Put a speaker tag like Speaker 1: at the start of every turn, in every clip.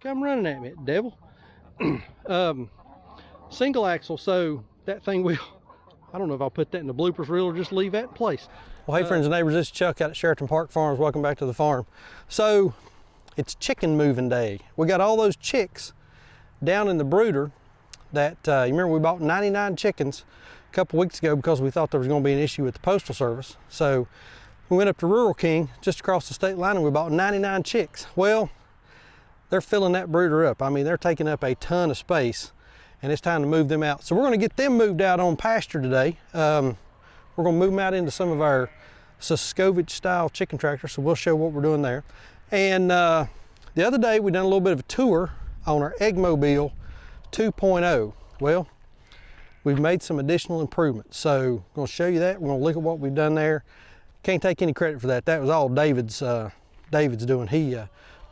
Speaker 1: Come running at me, devil. Single axle, so that thing will, I don't know if I'll put that in the bloopers reel or just leave that in place. Well, hey friends and neighbors, this is Chuck out at Sheraton Park Farms. Welcome back to the farm. So it's chicken moving day. We got all those chicks down in the brooder that, you remember we bought 99 chickens a couple weeks ago because we thought there was going to be an issue with the Postal Service. So we went up to Rural King just across the state line and we bought 99 chicks. Well, they're filling that brooder up. I mean, they're taking up a ton of space and it's time to move them out. So we're going to get them moved out on pasture today. We're going to move them out into some of our Soskovich style chicken tractors, so we'll show what we're doing there. And the other day we done a little bit of a tour on our eggmobile 2.0. Well, we've made some additional improvements, so I'm going to show you that. We're going to look at what we've done there. Can't take any credit for that. That was all David's doing. He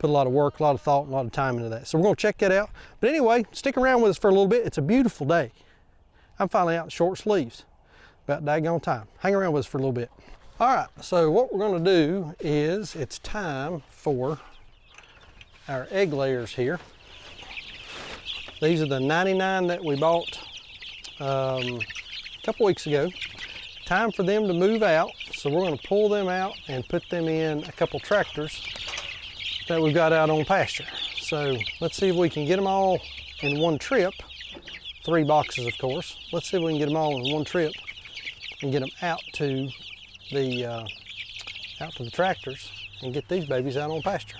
Speaker 1: put a lot of work, a lot of thought, a lot of time into that. So we're going to check that out. But anyway, stick around with us for a little bit. It's a beautiful day. I'm finally out in short sleeves. About daggone time. Hang around with us for a little bit. All right, so what we're going to do is it's time for our egg layers here. These are the 99 that we bought a couple weeks ago. Time for them to move out, so we're going to pull them out and put them in a couple tractors that we've got out on pasture. So let's see if we can get them all in one trip. 3 boxes, of course. Let's see if we can get them all in one trip and get them out to the tractors and get these babies out on pasture.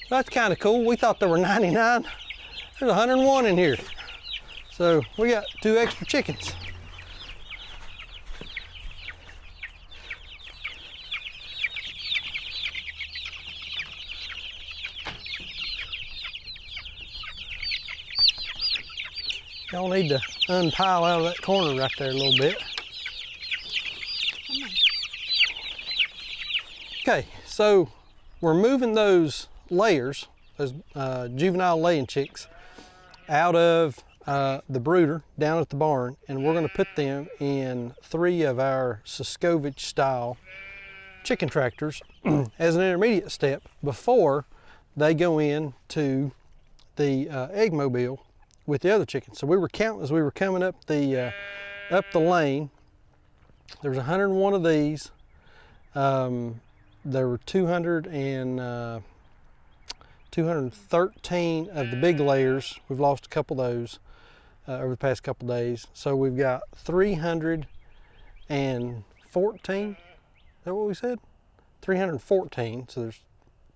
Speaker 1: That's kind of cool. We thought there were 99. There's 101 in here. So we got 2 extra chickens. Y'all need to unpile out of that corner right there a little bit. Okay, so we're moving those layers, those juvenile laying chicks, out of the brooder down at the barn, and we're going to put them in 3 of our Soskovich style chicken tractors as an intermediate step before they go into the eggmobile with the other chickens. So we were counting as we were coming up the lane. There's 101 of these. There were 213 of the big layers. We've lost a couple of those over the past couple days. So we've got 314. Is that what we said? 314. So there's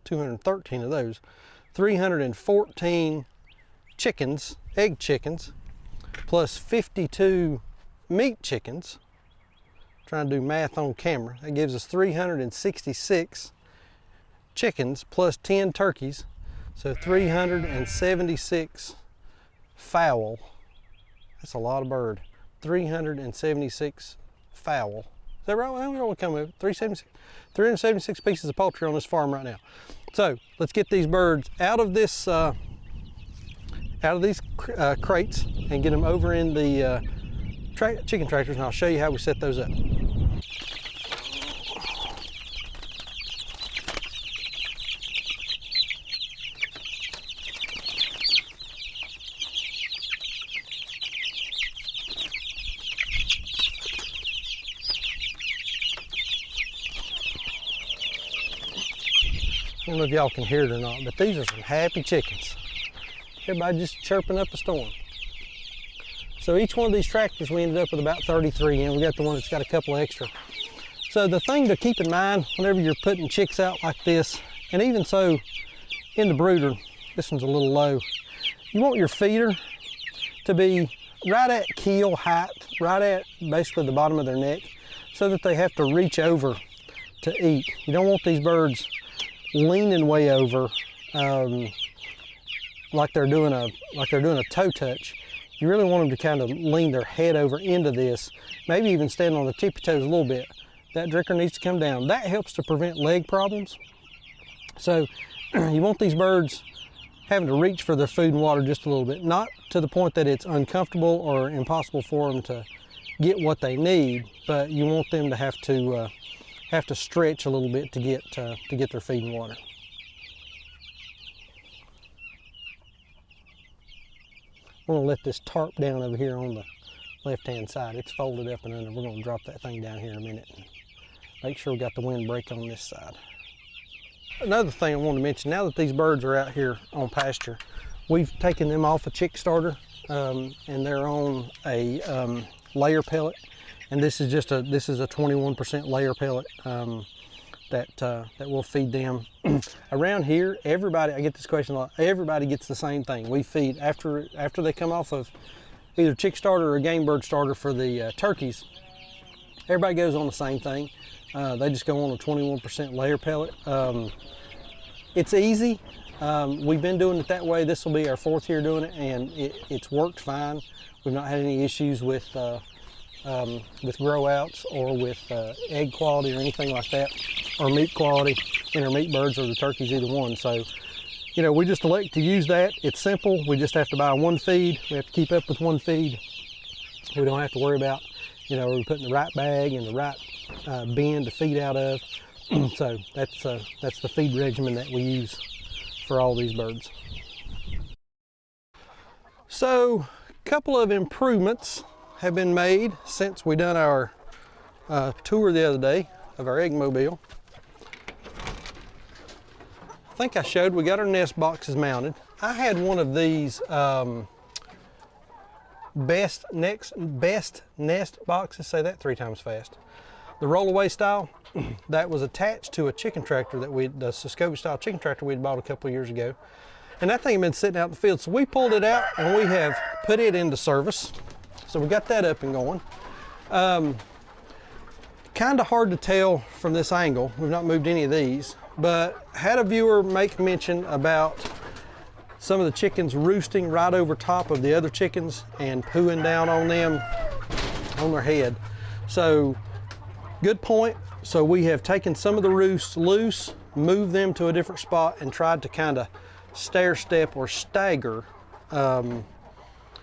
Speaker 1: 213 of those. 314 chickens, egg chickens, plus 52 meat chickens. Trying to do math on camera. That gives us 366 chickens plus 10 turkeys. So 376 fowl. That's a lot of bird. 376 fowl. Is that right? Well, we don't come with 376 pieces of poultry on this farm right now. So let's get these birds out of this, out of these crates and get them over in the chicken tractors, and I'll show you how we set those up. don't know if y'all can hear it or not, but these are some happy chickens. Everybody just chirping up a storm. So each one of these tractors, we ended up with about 33 in. We got the one that's got a couple extra. So the thing to keep in mind whenever you're putting chicks out like this, and even so in the brooder, this one's a little low, you want your feeder to be right at keel height, right at basically the bottom of their neck, so that they have to reach over to eat. You don't want these birds leaning way over like they're doing a toe touch. You really want them to kind of lean their head over into this, maybe even stand on the tippy toes a little bit. That drinker needs to come down. That helps to prevent leg problems. So you want these birds having to reach for their food and water just a little bit, not to the point that it's uncomfortable or impossible for them to get what they need, but you want them to have to stretch a little bit to get their feed and water. We're gonna let this tarp down over here on the left-hand side. It's folded up and under. We're gonna drop that thing down here in a minute and make sure we got the windbreak on this side. Another thing I want to mention, now that these birds are out here on pasture, we've taken them off a chick starter and they're on a layer pellet. And this is just a 21% layer pellet that will feed them. Around here, everybody, I get this question a lot, everybody gets the same thing. We feed, after they come off of either chick starter or game bird starter for the turkeys, everybody goes on the same thing. They just go on a 21% layer pellet. It's easy. We've been doing it that way. This will be our 4th year doing it, and it's worked fine. We've not had any issues with grow outs or with egg quality or anything like that, or meat quality in our meat birds or the turkeys, either one. So, you know, we just elect to use that. It's simple. We just have to buy one feed. We have to keep up with one feed. We don't have to worry about, you know, we're putting the right bag and the right bin to feed out of. So that's the feed regimen that we use for all these birds. So a couple of improvements have been made since we done our tour the other day of our eggmobile. I think I showed we got our nest boxes mounted. I had one of these best nest boxes, say that 3 times fast, the rollaway style, that was attached to a chicken tractor that the Sescovia style chicken tractor we'd bought a couple of years ago. And that thing had been sitting out in the field, so we pulled it out and we have put it into service. So we got that up and going. Kind of hard to tell from this angle. We've not moved any of these, but had a viewer make mention about some of the chickens roosting right over top of the other chickens and pooing down on them, on their head. So good point. So we have taken some of the roosts loose, moved them to a different spot, and tried to kind of stair step or stagger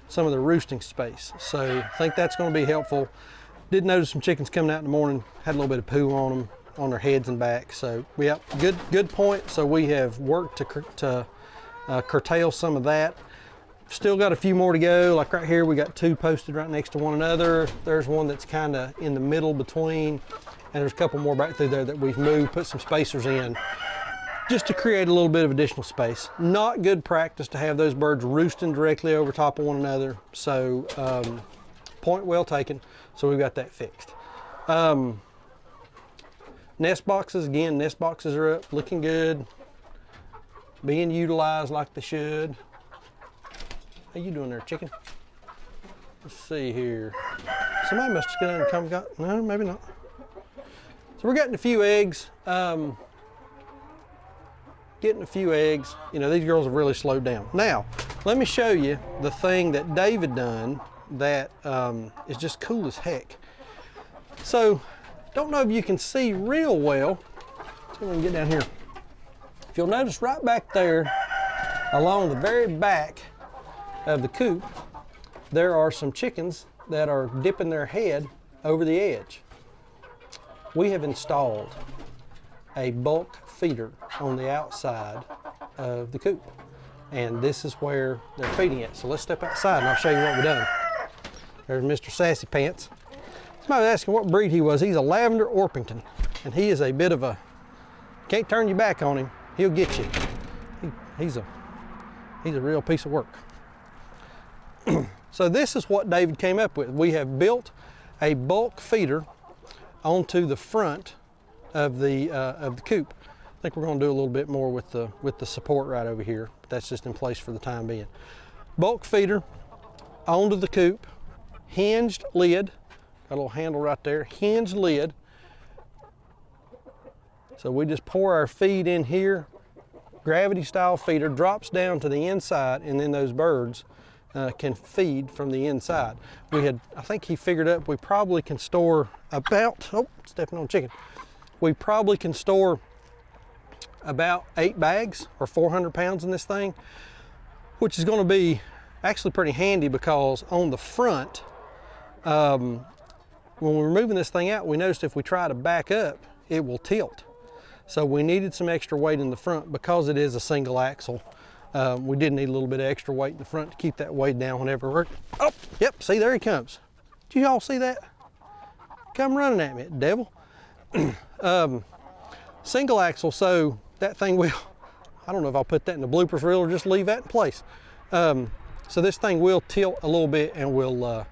Speaker 1: some of the roosting space. So I think that's going to be helpful. Did notice some chickens coming out in the morning, had a little bit of poo on them, on their heads and backs. So yeah, good point. So we have worked to curtail some of that. Still got a few more to go. Like right here, we got 2 posted right next to one another. There's one that's kind of in the middle between, and there's a couple more back through there that we've moved, put some spacers in, just to create a little bit of additional space. Not good practice to have those birds roosting directly over top of one another. So point well taken. So we've got that fixed. Nest boxes, again, nest boxes are up, looking good, being utilized like they should. How you doing there, chicken? Let's see here. Somebody must have gone and come got, no, maybe not. So we're getting a few eggs. Getting a few eggs. You know, these girls have really slowed down. Now, let me show you the thing that David done that is just cool as heck. So, don't know if you can see real well. Let's go and get down here. If you'll notice right back there, along the very back of the coop, there are some chickens that are dipping their head over the edge. We have installed a bulk feeder on the outside of the coop, and this is where they're feeding it. So let's step outside and I'll show you what we've done. There's Mr. Sassy Pants. Somebody was asking what breed he was. He's a Lavender Orpington, and he is a bit of a, can't turn your back on him. he'll get you. He's a real piece of work. So this is what David came up with. We have built a bulk feeder onto the front of the coop. I think we're going to do a little bit more with the support right over here, but that's just in place for the time being. Bulk feeder onto the coop, hinged lid, got a little handle right there, hinged lid. So we just pour our feed in here, gravity style feeder, drops down to the inside, and then those birds can feed from the inside. I think he figured up we probably can store about, oh, stepping on chicken. We probably can store about 8 bags or 400 pounds in this thing, which is going to be actually pretty handy because on the front, when we're moving this thing out, we noticed if we try to back up, it will tilt. So we needed some extra weight in the front because it is a single axle. We did need a little bit of extra weight in the front to keep that weight down whenever we're, oh, yep, see, there he comes. Did you all see that? Come running at me, devil. Single axle, so that thing will, I don't know if I'll put that in the bloopers reel or just leave that in place. So this thing will tilt a little bit and will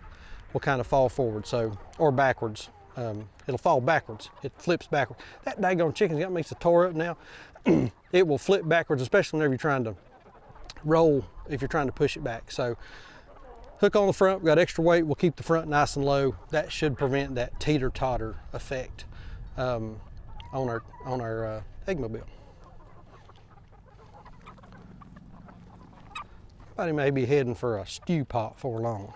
Speaker 1: kind of fall forward, so, or backwards. It'll fall backwards. It flips backwards. That daggone chicken's got me so tore up now. It will flip backwards, especially whenever you're trying to roll, if you're trying to push it back. So hook on the front, we've got extra weight, we'll keep the front nice and low. That should prevent that teeter-totter effect on our eggmobile. Somebody may be heading for a stew pot for long.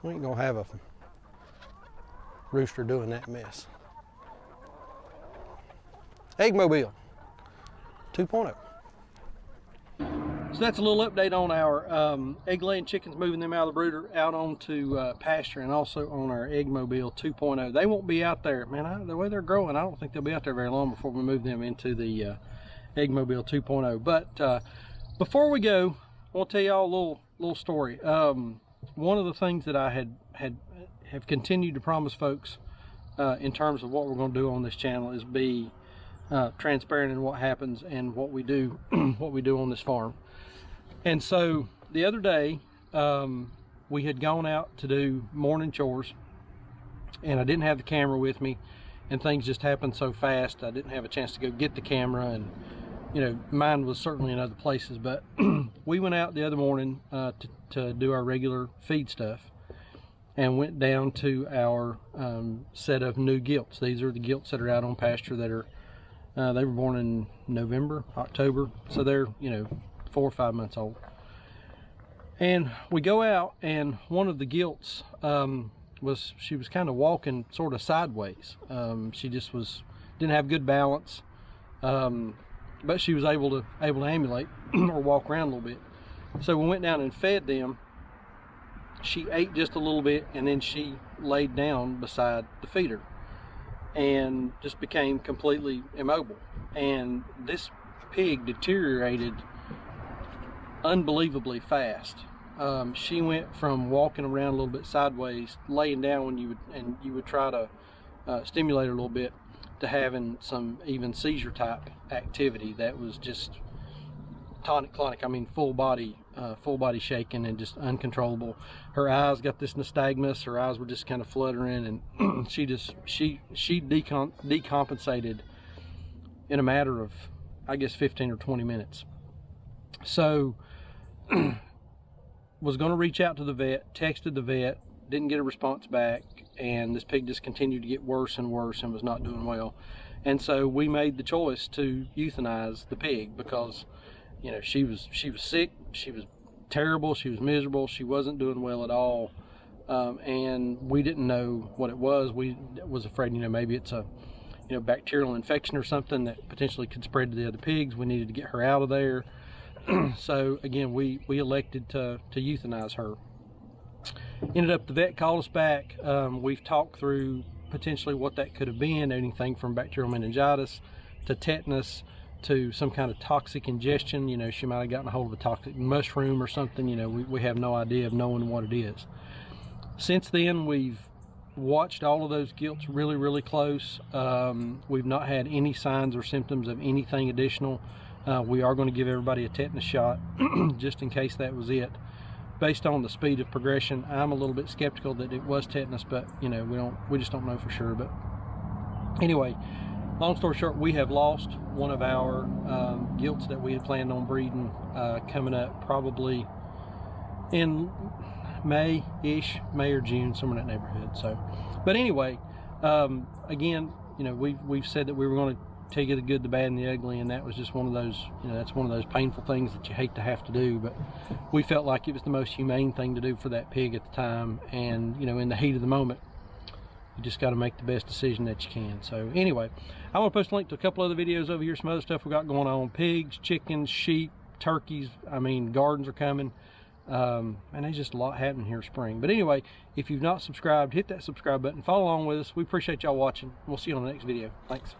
Speaker 1: We ain't gonna have a Rooster doing that mess. Eggmobile 2.0. So that's a little update on our egg-laying chickens, moving them out of the brooder out onto pasture, and also on our eggmobile 2.0. They won't be out there, man. The way they're growing, I don't think they'll be out there very long before we move them into the eggmobile 2.0. But before we go, I want to tell y'all a little story. One of the things that I have continued to promise folks in terms of what we're going to do on this channel is be transparent in what happens and what we do on this farm. And so the other day we had gone out to do morning chores, and I didn't have the camera with me, and things just happened so fast I didn't have a chance to go get the camera, and you know, mine was certainly in other places. But we went out the other morning to do our regular feed stuff, and went down to our set of new gilts. These are the gilts that are out on pasture that are they were born in November, October, so they're, you know, 4 or 5 months old. And we go out, and one of the gilts she was kind of walking sort of sideways. She just didn't have good balance, but she was able to ambulate or walk around a little bit. So we went down and fed them. She ate just a little bit, and then she laid down beside the feeder and just became completely immobile. And this pig deteriorated unbelievably fast. She went from walking around a little bit sideways, laying down when you would try to stimulate her a little bit, to having some even seizure type activity that was just tonic-clonic. I mean, full body shaking and just uncontrollable. Her eyes got this nystagmus. Her eyes were just kind of fluttering, and she decompensated in a matter of, I guess, 15 or 20 minutes. So was going to reach out to the vet, texted the vet, didn't get a response back, and this pig just continued to get worse and worse and was not doing well. And so we made the choice to euthanize the pig because, you know, she was sick, she was terrible, she was miserable, she wasn't doing well at all, and we didn't know what it was. We was afraid, you know, maybe it's a, you know, bacterial infection or something that potentially could spread to the other pigs. We needed to get her out of there. So again, we elected to euthanize her. Ended up, the vet called us back. We've talked through potentially what that could have been, anything from bacterial meningitis to tetanus to some kind of toxic ingestion. You know, she might have gotten a hold of a toxic mushroom or something. You know, we have no idea of knowing what it is. Since then, we've watched all of those gilts really close. We've not had any signs or symptoms of anything additional. We are going to give everybody a tetanus shot just in case that was it. Based on the speed of progression, I'm a little bit skeptical that it was tetanus, but you know, we just don't know for sure. But anyway, long story short, we have lost one of our gilts that we had planned on breeding coming up probably in May-ish, May or June, somewhere in that neighborhood. So, but anyway, again, you know, we've said that we were going to take you the good, the bad, and the ugly, and that was just one of those, you know, that's one of those painful things that you hate to have to do, but we felt like it was the most humane thing to do for that pig at the time. And you know, in the heat of the moment, you just got to make the best decision that you can. So anyway, I want to post a link to a couple other videos over here, some other stuff we got going on: pigs, chickens, sheep, turkeys. I mean, gardens are coming, and there's just a lot happening here spring. But anyway, if you've not subscribed, hit that subscribe button, follow along with us. We appreciate y'all watching. We'll see you on the next video. Thanks.